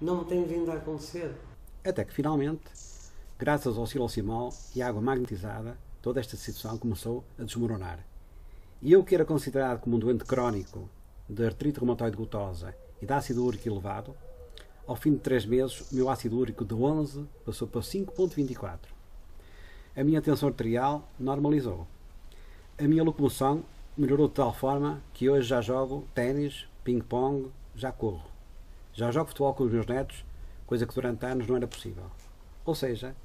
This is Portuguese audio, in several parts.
Não me tem vindo a acontecer. Até que finalmente, graças ao silocimol e água magnetizada, toda esta situação começou a desmoronar. E eu, que era considerado como um doente crónico de artrite reumatoide gotosa e de ácido úrico elevado, ao fim de 3 meses o meu ácido úrico de 11 passou para 5,24. A minha tensão arterial normalizou. A minha locomoção melhorou de tal forma que hoje já jogo ténis, ping-pong, já corro. Já jogo futebol com os meus netos, coisa que durante anos não era possível. Ou seja,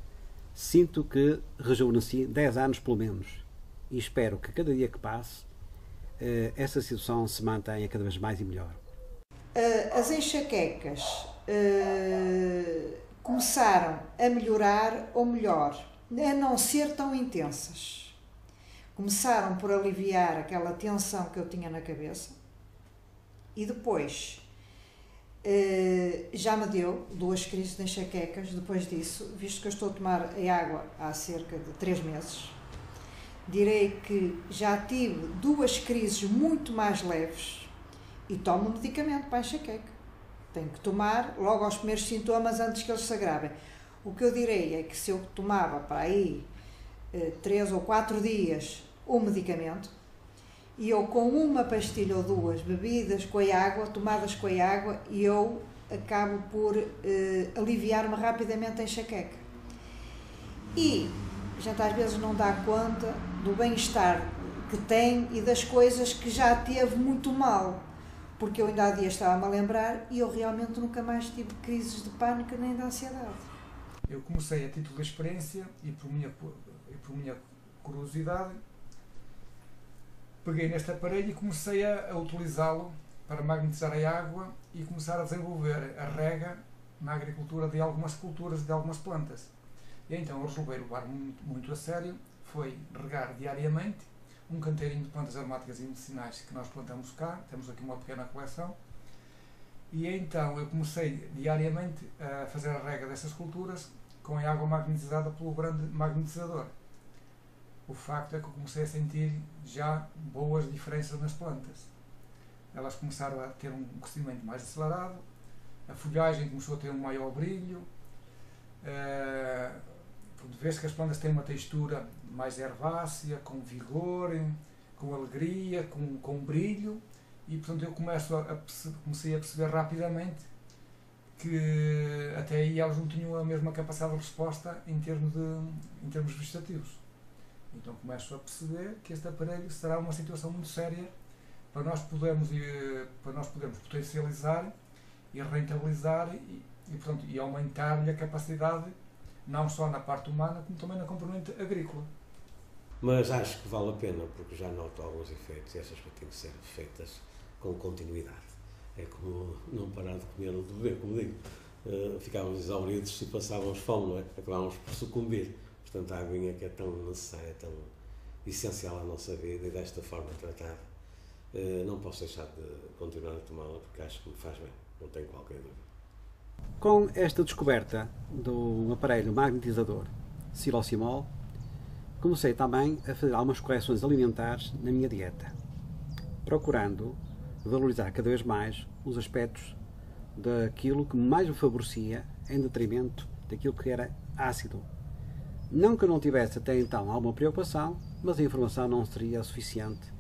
sinto que rejuvenesci 10 anos pelo menos. E espero que cada dia que passe, essa situação se mantenha cada vez mais e melhor. As enxaquecas começaram a melhorar, ou melhor, a não ser tão intensas. Começaram por aliviar aquela tensão que eu tinha na cabeça e depois já me deu 2 crises de enxaquecas depois disso, visto que eu estou a tomar a água há cerca de 3 meses. Direi que já tive 2 crises muito mais leves e tomo medicamento para a enxaqueca. Tenho que tomar logo aos primeiros sintomas antes que eles se agravem. O que eu direi é que se eu tomava para aí 3 ou 4 dias o medicamento e eu com uma pastilha ou 2 bebidas com a água, tomadas com a água, e eu acabo por aliviar-me rapidamente a enxaqueca. E a gente às vezes não dá conta do bem-estar que tem e das coisas que já teve muito mal, porque eu ainda há dias estava-me a lembrar e eu realmente nunca mais tive crises de pânico nem de ansiedade. Eu comecei a título de experiência e por minha curiosidade, peguei neste aparelho e comecei a utilizá-lo para magnetizar a água e começar a desenvolver a rega na agricultura de algumas culturas e de algumas plantas. E então eu resolvi levar muito a sério, foi regar diariamente um canteirinho de plantas aromáticas e medicinais que nós plantamos cá, temos aqui uma pequena coleção, e então eu comecei diariamente a fazer a rega dessas culturas com a água magnetizada pelo grande magnetizador. O facto é que eu comecei a sentir já boas diferenças nas plantas. Elas começaram a ter um crescimento mais acelerado, a folhagem começou a ter um maior brilho, vê-se que as plantas têm uma textura mais herbácea, com vigor, com alegria, com brilho, e portanto eu comecei a perceber rapidamente que até aí elas não tinham a mesma capacidade de resposta em termos vegetativos. Então começo a perceber que este aparelho será uma situação muito séria para nós podermos potencializar e rentabilizar e aumentar-lhe a capacidade, não só na parte humana, como também na componente agrícola. Mas acho que vale a pena, porque já noto alguns efeitos e essas coisas têm que ser feitas com continuidade. É como não parar de comer ou de beber, como digo. Ficávamos exauridos se passávamos fome, não é? Acabávamos por sucumbir. Portanto, a aguinha que é tão necessária, tão essencial à nossa vida e desta forma tratada, não posso deixar de continuar a tomá-la porque acho que me faz bem, não tenho qualquer dúvida. Com esta descoberta do aparelho magnetizador silocimol, comecei também a fazer algumas correções alimentares na minha dieta, procurando valorizar cada vez mais os aspectos daquilo que mais me favorecia em detrimento daquilo que era ácido. Não que eu não tivesse até então alguma preocupação, mas a informação não seria suficiente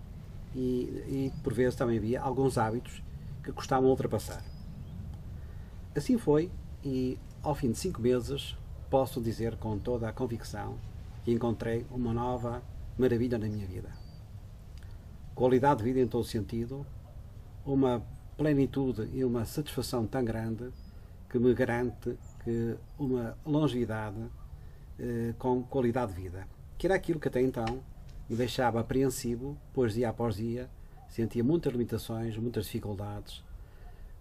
e por vezes também havia alguns hábitos que custavam ultrapassar. Assim foi, e ao fim de 5 meses posso dizer com toda a convicção que encontrei uma nova maravilha na minha vida. Qualidade de vida em todo sentido, uma plenitude e uma satisfação tão grande que me garante que uma longevidade com qualidade de vida, que era aquilo que até então me deixava apreensivo, pois dia após dia sentia muitas limitações, muitas dificuldades,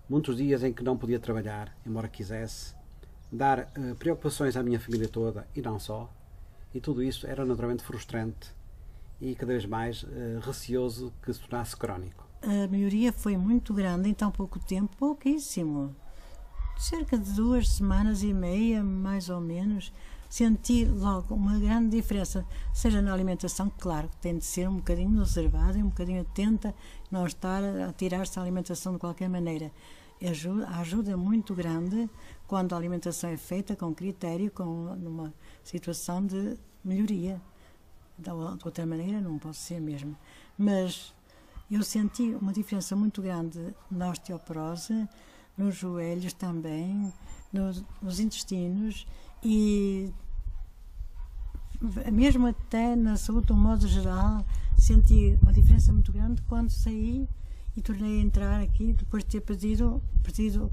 muitos dias em que não podia trabalhar, embora quisesse, dar preocupações à minha família toda e não só, e tudo isso era naturalmente frustrante e cada vez mais receoso que se tornasse crónico. A melhoria foi muito grande em tão pouco tempo, pouquíssimo. Cerca de 2 semanas e meia, mais ou menos, senti logo uma grande diferença, seja na alimentação, claro, que tem de ser um bocadinho observada, um bocadinho atenta, não estar a tirar-se a alimentação de qualquer maneira. ajuda muito grande quando a alimentação é feita com critério, numa situação de melhoria. De outra maneira não pode ser mesmo. Mas eu senti uma diferença muito grande na osteoporose, nos joelhos também, nos intestinos e mesmo até na saúde de um modo geral, senti uma diferença muito grande quando saí e tornei a entrar aqui depois de ter perdido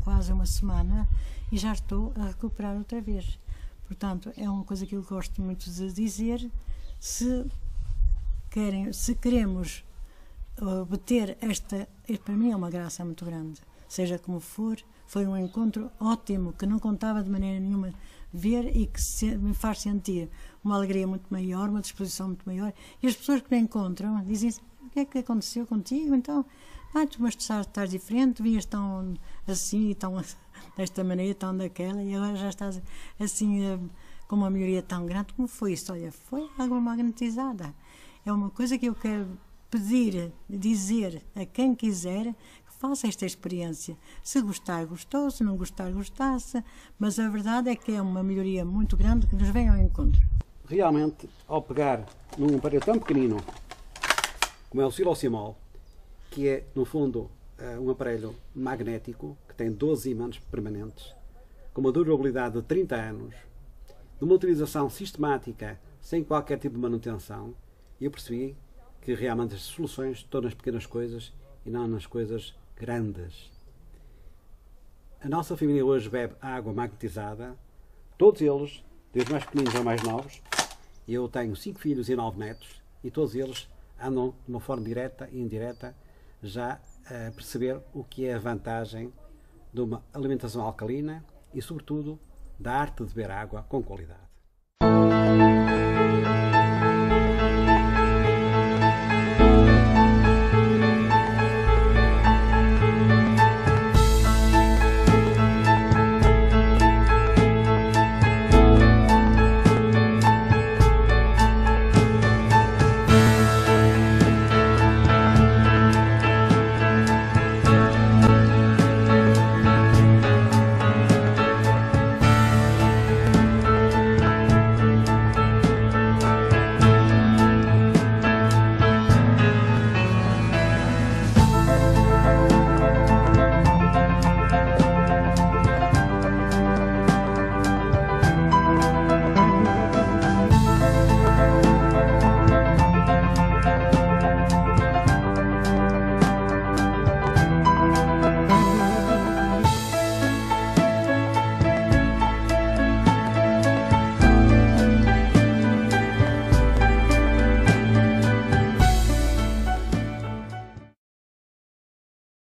quase uma semana e já estou a recuperar outra vez. Portanto, é uma coisa que eu gosto muito de dizer. Se queremos obter para mim é uma graça muito grande, seja como for, foi um encontro ótimo, que não contava de maneira nenhuma ver e que me faz sentir uma alegria muito maior, uma disposição muito maior. E as pessoas que me encontram dizem assim, o que é que aconteceu contigo? Então, mas tu estás diferente, vinhas tão assim, tão desta maneira, tão daquela, e agora já estás assim com uma melhoria tão grande. Como foi isso? Olha, foi água magnetizada. É uma coisa que eu quero dizer a quem quiser que faça esta experiência. Se gostar, gostou, se não gostar, gostasse, mas a verdade é que é uma melhoria muito grande que nos vem ao encontro. Realmente, ao pegar num aparelho tão pequenino como é o Silocimol, que é, no fundo, um aparelho magnético que tem 12 ímãs permanentes, com uma durabilidade de 30 anos, de uma utilização sistemática, sem qualquer tipo de manutenção, eu percebi que realmente as soluções estão nas pequenas coisas e não nas coisas grandes. A nossa família hoje bebe água magnetizada, todos eles, desde mais pequeninos a mais novos. Eu tenho 5 filhos e 9 netos e todos eles andam de uma forma direta e indireta já a perceber o que é a vantagem de uma alimentação alcalina e, sobretudo, da arte de beber água com qualidade.